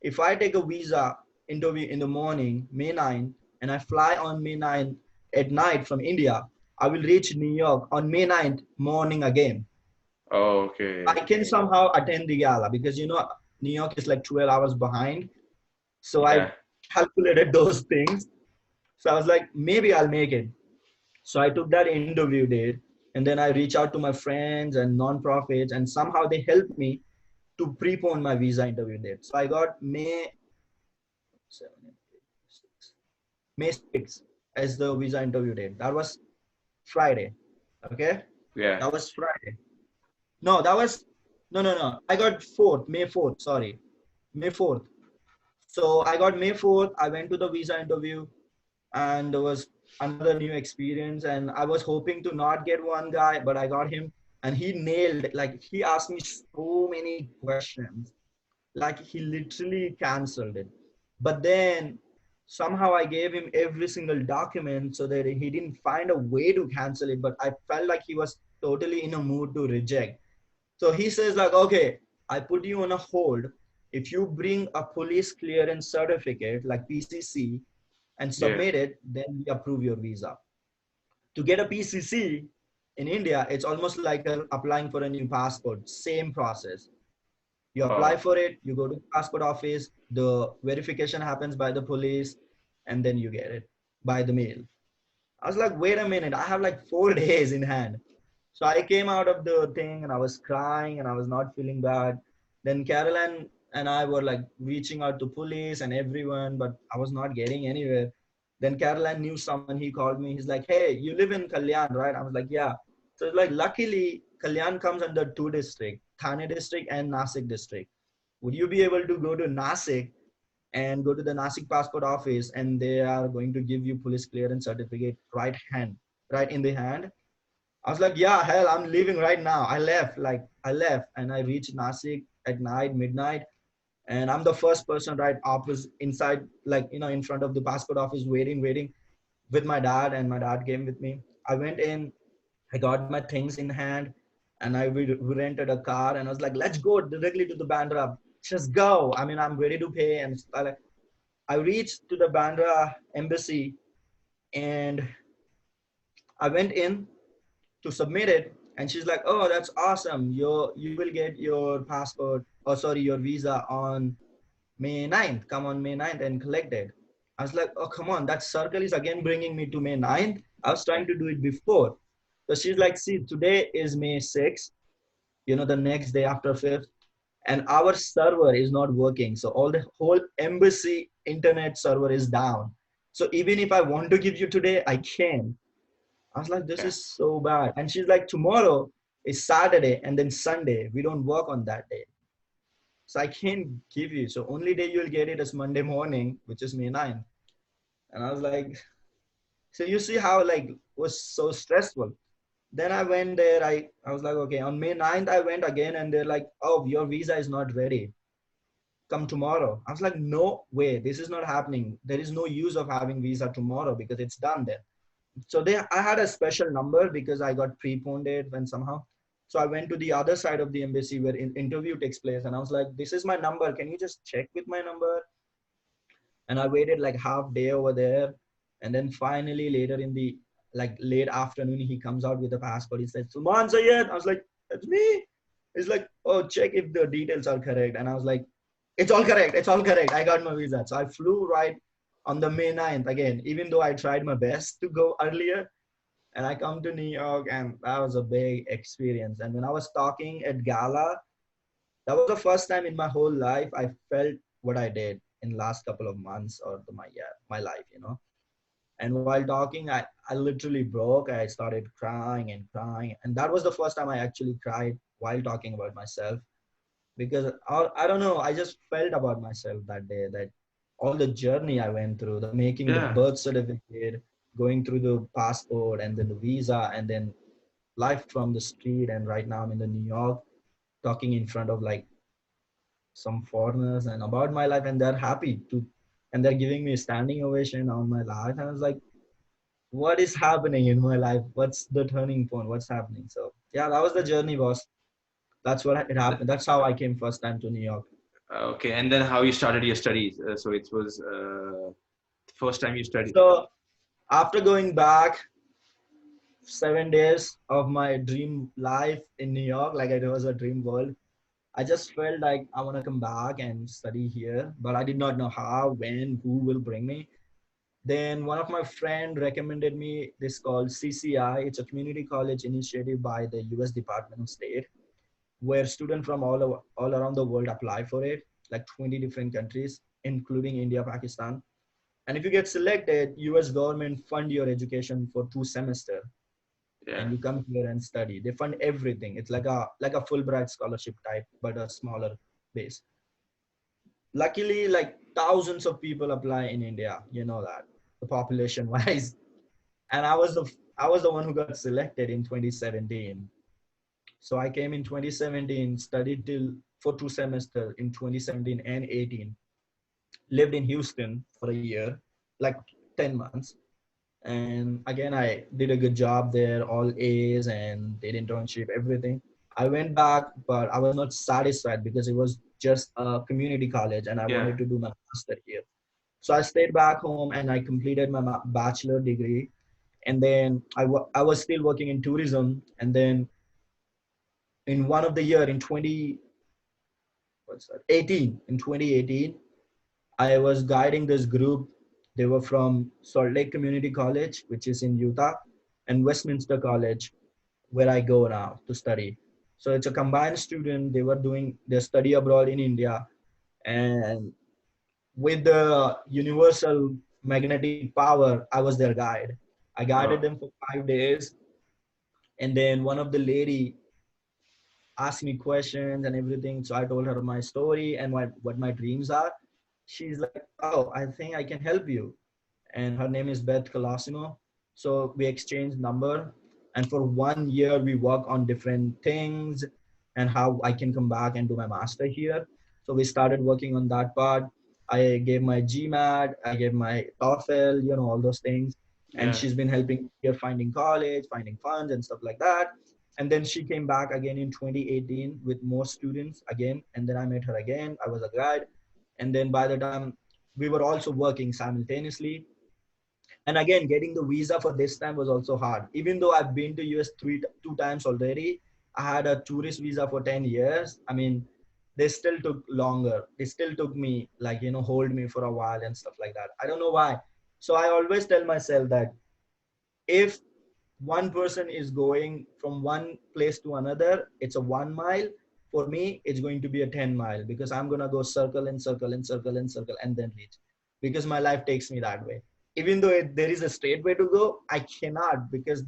if I take a visa interview in the morning, May 9th, and I fly on May 9th at night from India, I will reach New York on May 9th morning again. okay. I can somehow attend the gala because, you know, New York is like 12 hours behind. So I Yeah. calculated those things. So I was like, maybe I'll make it. So I took that interview date and then I reached out to my friends and non-profits and somehow they helped me to prepone my visa interview date. So I got May 6th as the visa interview date. That was Friday. Okay. Yeah. That was Friday. No, that was, no. I got May 4th, sorry. May 4th. So I got May 4th. I went to the visa interview and there was another new experience. And I was hoping to not get one guy, but I got him and he nailed, like, he asked me so many questions. Like, he literally canceled it. But then somehow I gave him every single document so that he didn't find a way to cancel it. But I felt like he was totally in a mood to reject. So he says, like, okay, I put you on a hold. If you bring a police clearance certificate like PCC and Yeah. submit it, then we approve your visa. To get a PCC in India, it's almost like applying for a new passport. Same process. You apply Oh, for it, you go to the passport office, the verification happens by the police, and then you get it by the mail. I was like, wait a minute, I have like 4 days in hand. So I came out of the thing and I was crying and I was not feeling bad. Then Caroline and I were like reaching out to police and everyone, but I was not getting anywhere. Then Caroline knew someone. He called me. He's like, "Hey, you live in Kalyan, right?" I was like, "Yeah." So it's like, luckily, Kalyan comes under two districts, Thane district and Nasik district. Would you be able to go to Nasik and go to the Nasik passport office and they are going to give you police clearance certificate right in the hand? I was like, yeah, hell, I'm leaving right now. I left and I reached Nasik at night, midnight. And I'm the first person right opposite inside, like, you know, in front of the passport office, waiting with my dad. And my dad came with me. I went in, I got my things in hand. and we rented a car, and I was like, let's go directly to the Bandra. Just go. I mean, I'm ready to pay. And I reached to the Bandra embassy, and I went in to submit it, and she's like, oh, that's awesome. You will get your passport, oh sorry, your visa on May 9th. Come on May 9th and collect it. I was like, oh come on, that circle is again bringing me to May 9th. I was Yeah. trying to do it before. So she's like, see, today is May 6th, the next day after 5th, and our server is not working. So all the whole embassy internet server is down. So even if I want to give you today, I can. I was like, this Yeah. is so bad. And she's like, tomorrow is Saturday and then Sunday. We don't work on that day. So I can't give you. So only day you'll get it is Monday morning, which is May 9th. And I was like, so you see how like was so stressful. Then I went there. I was like, okay, on May 9th, I went again and they're like, oh, your visa is not ready. Come tomorrow. I was like, no way, this is not happening. There is no use of having visa tomorrow because it's done then. So I had a special number because I got preponed it when somehow. So I went to the other side of the embassy where interview takes place, and I was like, this is my number. Can you just check with my number? And I waited like half day over there. And then finally later in the like late afternoon, he comes out with the passport. He said, Salman Sayed. I was like, that's me. He's like, oh, check if the details are correct. And I was like, it's all correct. It's all correct. I got my visa. So I flew right on the May 9th again, even though I tried my best to go earlier. And I come to New York, and that was a big experience. And when I was talking at Gala, that was the first time in my whole life I felt what I did in last couple of months or my life. And while talking, I literally broke. I started crying and crying, and that was the first time I actually cried while talking about myself, because I don't know, I just felt about myself that day, that all the journey I went through, the making the Yeah. birth certificate, going through the passport and then the visa, and then life from the street, and right now I'm in the New York talking in front of like some foreigners and about my life, and they're happy to, and they're giving me a standing ovation on my life, and I was like, what is happening in my life? What's the turning point? What's happening? So yeah, that was the journey, boss. That's what it Th- happened. That's how I came first time to New York. Okay, and then how you started your studies? So it was first time you studied. So after going back 7 days of my dream life in New York, like it was a dream world, I just felt like I want to come back and study here, but I did not know how, when, who will bring me. Then one of my friend recommended me this called CCI. It's a community college initiative by the US Department of State, where students from all around the world apply for it, like 20 different countries, including India, Pakistan. And if you get selected, US government fund your education for 2 semesters, Yeah. and you come here and study. They fund everything. It's like a Fulbright scholarship type, but a smaller base. Luckily, like thousands of people apply in India. You know that, the population wise. And I was the one who got selected in 2017. So I came in 2017, studied till for 2 semesters in 2017 and 18. Lived in Houston for a year, like 10 months. And again, I did a good job there, all A's, and did internship, everything. I went back, but I was not satisfied because it was just a community college and I Yeah. wanted to do my master here. So I stayed back home and I completed my bachelor degree. And then I was still working in tourism. And then in one of the year in 20, what's that, 18, in 2018, I was guiding this group. They were from Salt Lake Community College, which is in Utah, and Westminster College, where I go now to study. So it's a combined student. They were doing their study abroad in India. And with the universal magnetic power, I was their guide. I guided Oh. them for 5 days. And then one of the lady asked me questions and everything. So I told her my story and what my dreams are. She's like, oh, I think I can help you. And her name is Beth Colosimo. So we exchanged number, and for 1 year we work on different things and how I can come back and do my master here. So we started working on that part. I gave my GMAT, I gave my TOEFL, all those things. And Yeah. she's been helping here finding college, finding funds and stuff like that. And then she came back again in 2018 with more students again. And then I met her again. I was a guide. And then by the time we were also working simultaneously. And again, getting the visa for this time was also hard. Even though I've been to US two times already, I had a tourist visa for 10 years. I mean, they still took longer. They still took me, like, hold me for a while and stuff like that. I don't know why. So I always tell myself that if one person is going from one place to another, it's a 1 mile. For me, it's going to be a 10 mile, because I'm going to go circle and circle and circle and circle and then reach, because my life takes me that way. Even though there is a straight way to go, I cannot, because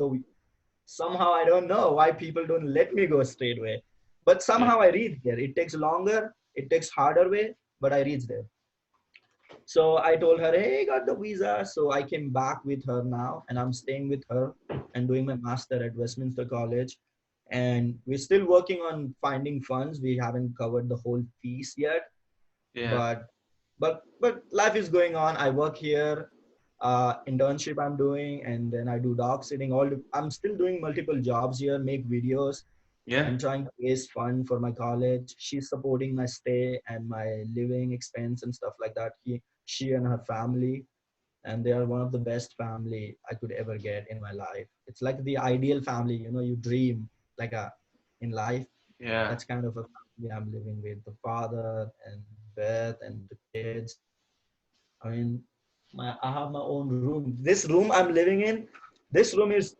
somehow I don't know why people don't let me go straight way. But Yeah. somehow I reach there. It takes longer, it takes harder way, but I reach there. So I told her, hey, I got the visa. So I came back with her now, and I'm staying with her and doing my master at Westminster College. And we're still working on finding funds. We haven't covered the whole fees yet, Yeah. but life is going on. I work here, internship I'm doing, and then I do dog sitting. I'm still doing multiple jobs here, make videos, Yeah. and trying to raise fund for my college. She's supporting my stay and my living expense and stuff like that. She and her family, and they are one of the best family I could ever get in my life. It's like the ideal family, you dream like a in life. Yeah. That's kind of a family I'm living with. The father and Beth and the kids. I mean, I have my own room. This room I'm living in, this room is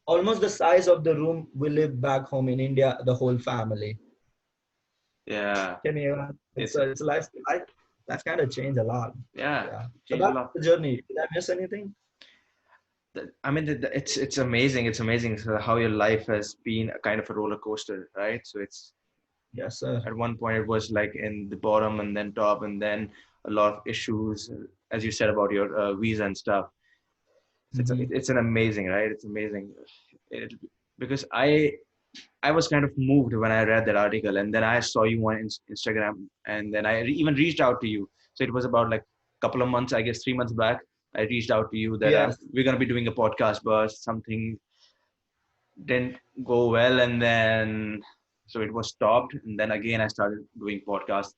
almost the size of the room we live back home in India, the whole family. Yeah. Can you imagine? It's It's a life that's kind of changed a lot. yeah. Yeah. So Changed a that's lot. the journey. Did I miss anything? I mean, it's amazing. It's amazing how your life has been a kind of a roller coaster, right? So it's Yes, sir. at one point it was like in the bottom and then top, and then a lot of issues, as you said about your visa and stuff. So Hmm. it's an amazing, right? It's amazing. It, because I was kind of moved when I read that article, and then I saw you on Instagram, and then I even reached out to you. So it was about like a couple of months, I guess 3 months back. I reached out to you that Yes. we're gonna be doing a podcast, but something didn't go well, and then so it was stopped, and then again I started doing podcasts.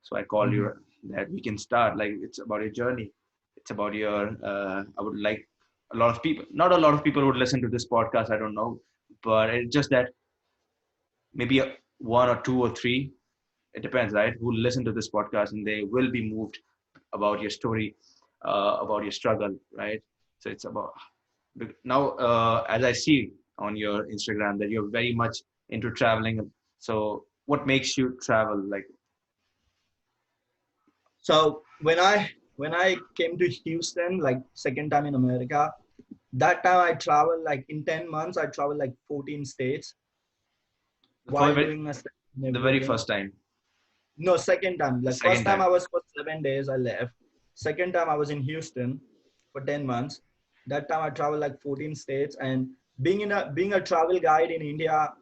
So I called Hmm. you that we can start. Like it's about your journey. It's about your. I would like a lot of people. Not a lot of people would listen to this podcast. I don't know, but it's just that maybe one or two or three, it depends, right, who listen to this podcast and they will be moved about your story, about your struggle, right? So it's about now, as I see on your Instagram that you're very much into traveling. So what makes you travel? Like, So when I came to Houston, like second time in America, that time I traveled like in 10 months, I traveled like 14 states the for while doing my stuff and the very everything. first time, No, second time. the Like second first time time. I was for 7 days, I left. Second time I was in Houston for 10 months. That time I traveled like 14 states. And being a travel guide in India,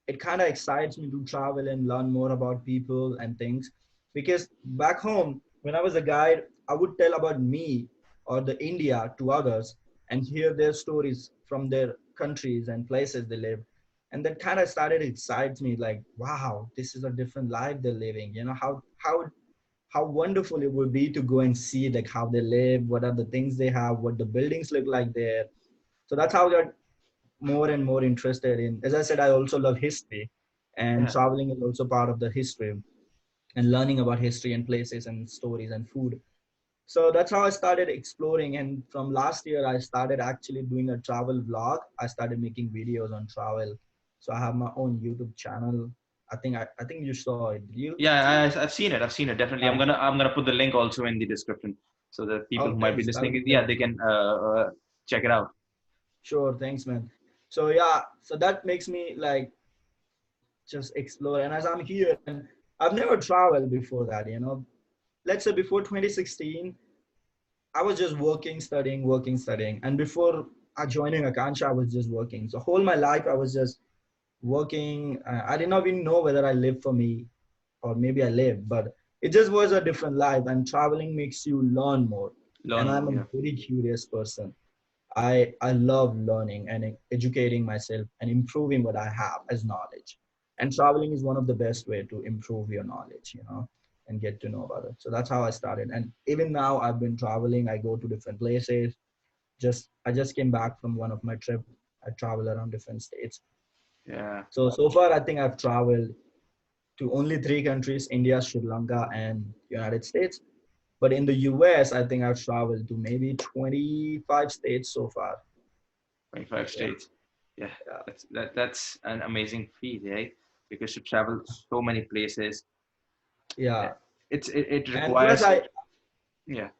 it kind of excites me to travel and learn more about people and things. Because back home, when I was a guide, I would tell about me or the India to others and hear their stories from their countries and places they live. And that kind of started excites me, like, wow, this is a different life they're living. How wonderful it would be to go and see like how they live, what are the things they have, what the buildings look like there. So that's how I got more and more interested in. As I said, I also love history, and Yeah, traveling is also part of the history and learning about history and places and stories and food. So that's how I started exploring. And from last year, I started actually doing a travel vlog. I started making videos on travel. So I have my own YouTube channel. I think you saw it. Did you yeah, see? I've seen it. I've seen it. Definitely, Yeah. I'm gonna put the link also in the description so that people Oh, who might be thanks. That'll listening, be yeah, great. they can check it out. Sure, thanks, man. So yeah, so that makes me like just explore. And as I'm here, and I've never traveled before that. Let's say before 2016, I was just working, studying. And before joining Akansha, I was just working. So whole my life, I was just working. I did not even know whether I live for me or maybe I live, but it just was a different life. And traveling makes you learn more. And Learn I'm more. a Yeah. very curious person. I love learning and educating myself and improving what I have as knowledge. And traveling is one of the best way to improve your knowledge, and get to know about it. So that's how I started. And even now I've been traveling. I go to different places. I just came back from one of my trip. I travel around different states. Yeah. So far I think I've traveled to only three countries: India, Sri Lanka, and United States. But in the US, I think I've traveled to maybe 25 states so far. 25 Yeah. states. Yeah, Yeah. that's an amazing feat, right? Because to travel so many places, eh, Yeah. it And plus, requires. Yeah.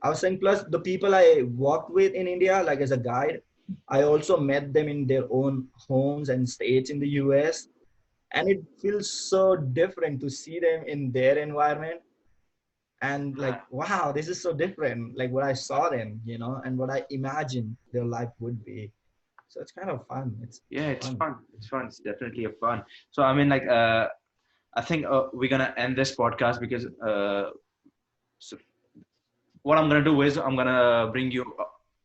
I was saying, plus the people I walked with in India, like as a guide, I also met them in their own homes and states in the US. And it feels so different to see them in their environment and like, wow, this is so different, like what I saw them, and what I imagined their life would be. So it's kind of fun. Yeah, It's it's fun. fun. It's fun. It's definitely a fun. So I mean, like, I think we're gonna end this podcast because so what I'm gonna do is I'm gonna bring you.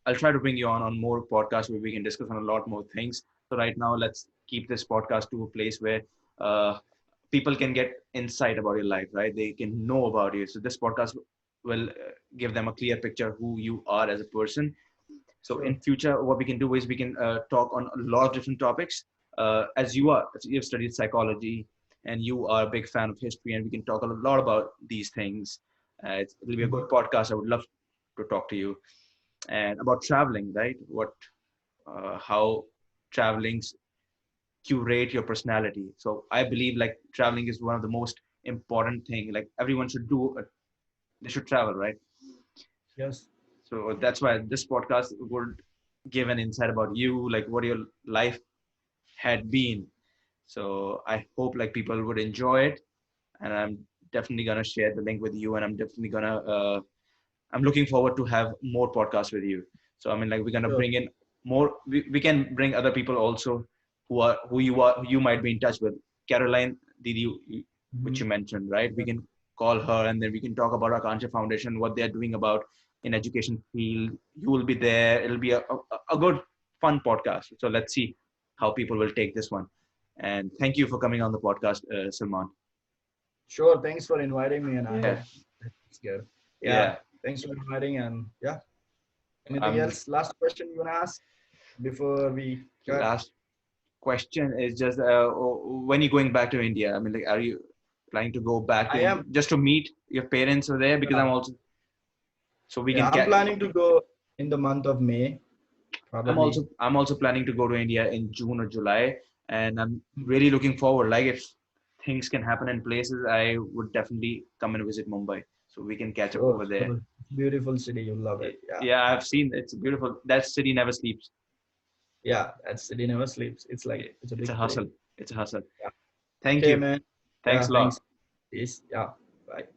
I'll try to bring you on more podcasts where we can discuss on a lot more things. So right now, let's keep this podcast to a place where uh, people can get insight about your life, right? They can know about you. So this podcast will give them a clear picture who you are as a person. So Sure. in future, what we can do is we can talk on a lot of different topics. As you've studied psychology and you are a big fan of history, and we can talk a lot about these things. It'll be a good podcast. I would love to talk to you and about traveling, right? How travelings curate your personality. So I believe like traveling is one of the most important thing. Like everyone should do. They should travel, right? Yes. So that's why this podcast would give an insight about you, like what your life had been. So I hope like people would enjoy it, and I'm definitely gonna share the link with you, and I'm definitely gonna I'm looking forward to have more podcasts with you. So I mean, like we're gonna Sure. bring in more. We can bring other people also who you might be in touch with. Caroline, did which Mhm. you mentioned, right? We Yeah. can call her, and then we can talk about Akansha Foundation, what they're doing about in education field. You will be there. It'll be a good fun podcast. So let's see how people will take this one. And thank you for coming on the podcast, Salman. Sure. Thanks for inviting me, and I Yeah, hope it's good. Yeah. yeah. Thanks for inviting, and yeah. Anything Um, else? Last question you wanna ask before we cut? last question is just when you're going back to India. I mean, like, are you planning to go back to I India am. just to meet your parents over there? Because Yeah. I'm also so we Yeah. can I'm get. planning to go in the month of May, probably. I'm also planning to go to India in June or July, and I'm Mhm. really looking forward. Like if things can happen in places, I would definitely come and visit Mumbai so we can catch up Sure. over there. Sure. Beautiful city. You love it. Yeah. Yeah, I've seen it's beautiful. That city never sleeps. Yeah. That city never sleeps. It's like it's a It's big a city. hustle. It's a hustle. Yeah. Thank Okay, you. man. Thanks Yeah. a lot. Thanks. Peace. Yeah. Bye.